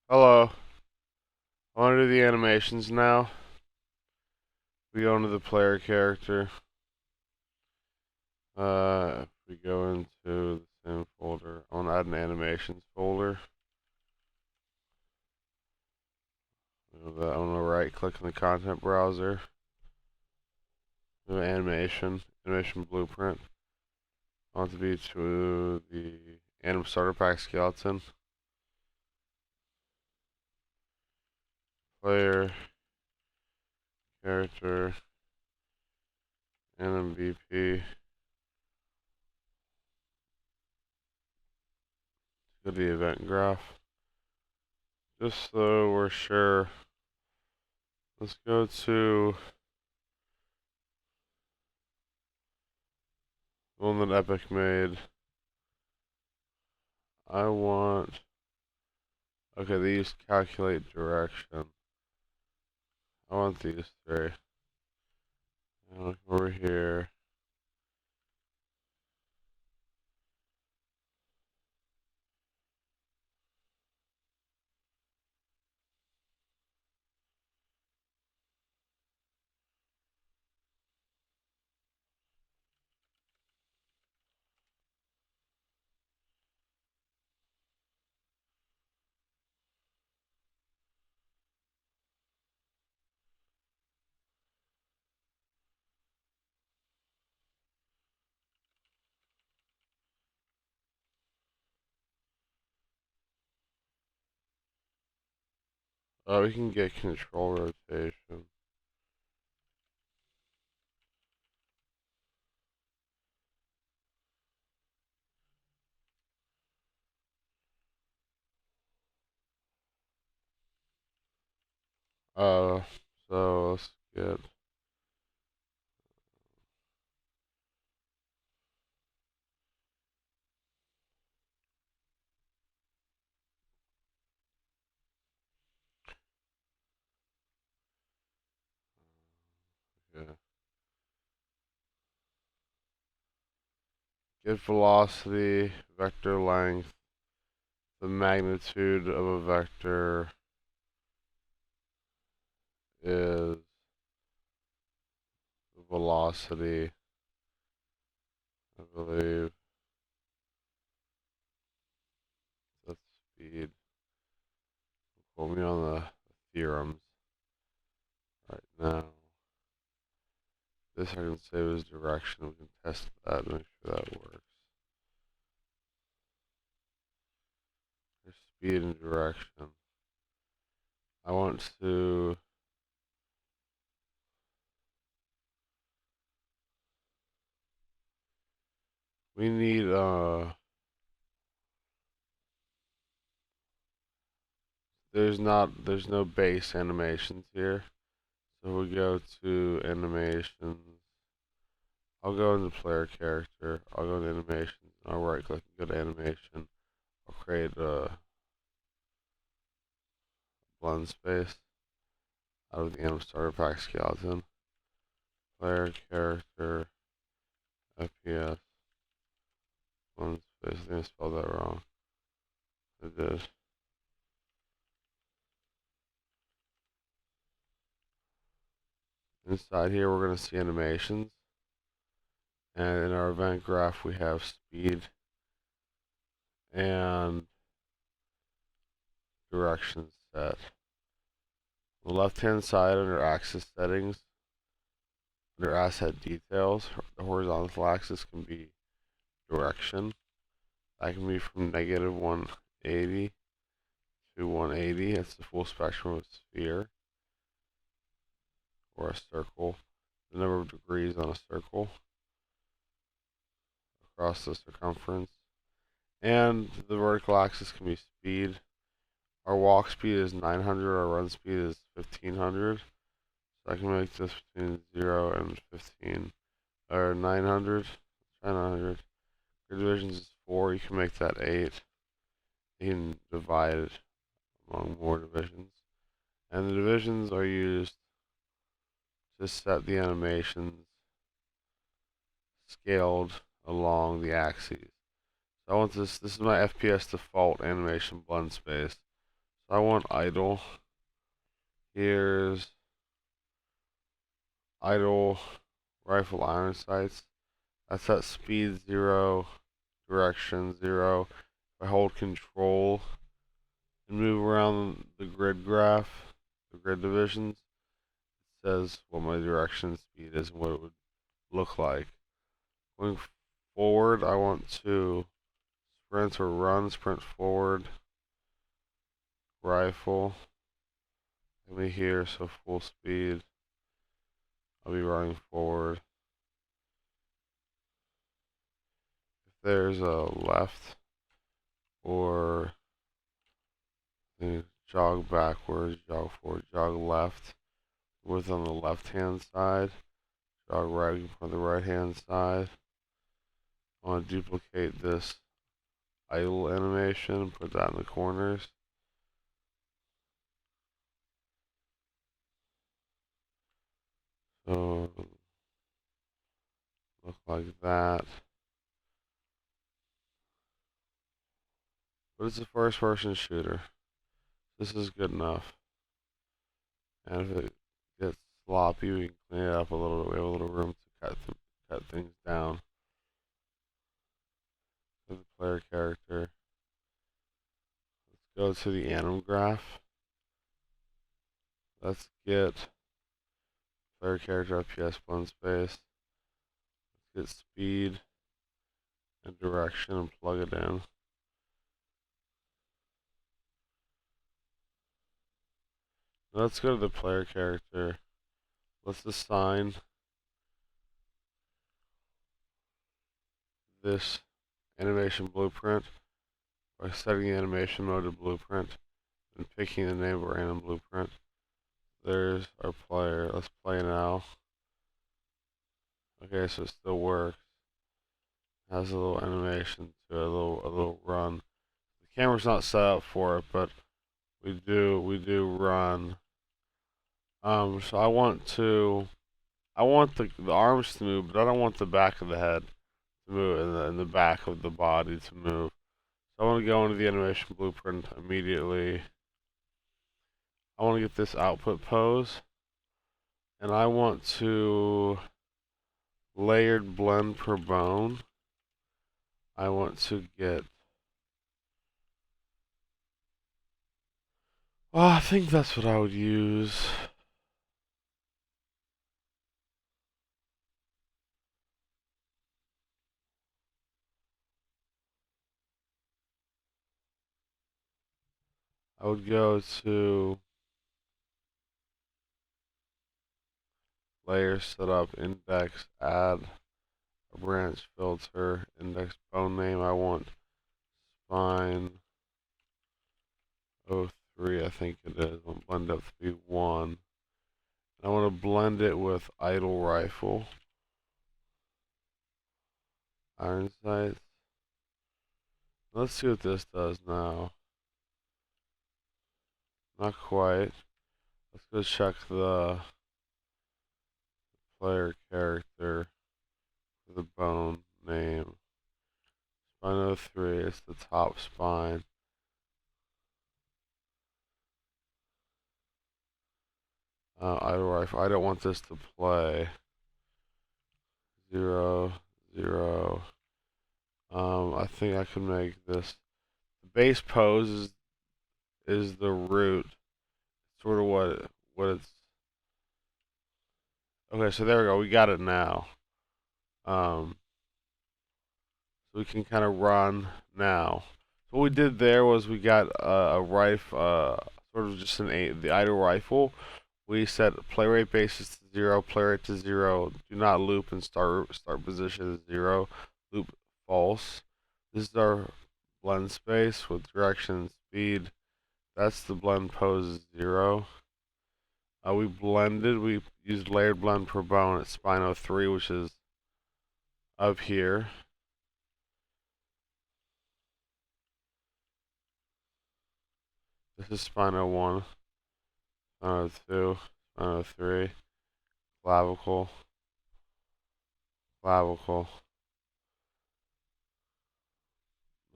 Hello. I want to do the animations now. We go into the player character. If we go into the same folder, I want to add an animations folder. I'm going to right click in the content browser. Do animation blueprint. I want it to be to the Anim Starter Pack skeleton. Player, character, and MVP. Go to the event graph. Just so we're sure, let's go to the one that Epic made. I want, okay, these calculate direction. I want these three. And look over here. We can get control rotation. Uh, so let's get, yeah. Get velocity, vector length, the magnitude of a vector is the velocity, I believe. That's speed. Quote me on the theorems right now. This I can save as direction. We can test that and make sure that works. There's speed and direction. I want to, we need, there's no base animations here. So we go to animations. I'll go into player character. I'll go to animations. I'll right click and go to animation. I'll create a blend space out of the Anim Starter Pack skeleton. Player character FPS blend space. I think I spelled that wrong. I did. Inside here, we're going to see animations. And in our event graph, we have speed and direction set. On the left-hand side, under axis settings, under asset details, the horizontal axis can be direction. That can be from negative 180 to 180. That's the full spectrum of a sphere or a circle. The number of degrees on a circle across the circumference. And the vertical axis can be speed. Our walk speed is 900. Our run speed is 1500. So I can make this between 0 and 15. Or 900. Try 900. Your divisions is 4. You can make that 8. You can divide it among more divisions. And the divisions are used to set the animations scaled along the axes. So I want this is my FPS default animation blend space. So I want idle. Here's idle rifle iron sights. That's at speed 0, direction 0. If I hold control and move around the grid graph, the grid divisions, it says what my direction speed is and what it would look like. Going forward, I want to sprint or run, sprint forward, rifle. Let me here, so full speed. I'll be running forward. If there's a left or jog backwards, jog forward, jog left, with on the left hand side, jog right on the right hand side. I want to duplicate this idle animation, put that in the corners. So look like that. But it's a first person shooter. This is good enough. And if it gets sloppy, we can clean it up a little bit. We have a little room to cut things down. For the player character. Let's go to the anim graph. Let's get player character FPS blend space. Let's get speed and direction and plug it in. Let's go to the player character. Let's assign this animation blueprint by setting the animation mode to blueprint and picking the name of our anim blueprint. There's our player. Let's play now. Okay, so it still works. Has a little animation to it, a little run. The camera's not set up for it, but we do run. So I want the arms to move, but I don't want the back of the head to move and the back of the body to move. So I want to go into the animation blueprint immediately. I want to get this output pose, and I want to layered blend per bone. I want to get. Oh, I think that's what I would use. I would go to layer setup, index, add a branch filter, index bone name. I want spine 03, I think it is. I want blend up to be 1. I want to blend it with idle rifle. Iron sights. Let's see what this does now. Not quite. Let's go check the player character for the bone name. Spine 03, it's the top spine. Idle rifle. I don't want this to play. 0, 0. I think I can make this. The base pose is the root. Sort of what it's. Okay, so there we go. We got it now. So we can kind of run now. So what we did there was we got a rifle, sort of just the idle rifle. We set play rate basis to 0, play rate to 0. Do not loop and start position is 0. Loop false. This is our blend space with direction and speed. That's the blend pose 0. We blended. We used layered blend per bone at spine 03, which is up here. This is spine 01, spine 02, spine 03, clavicle, clavicle.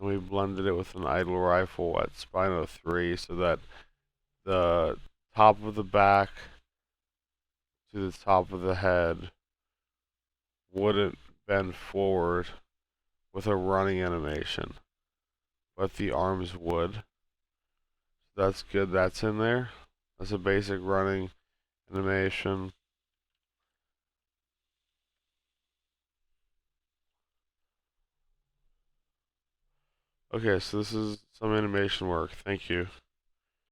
and we blended it with an idle rifle at Spino 3 so that the top of the back to the top of the head wouldn't bend forward with a running animation, but the arms would. That's good, that's in there. That's a basic running animation. Okay, so this is some animation work. Thank you.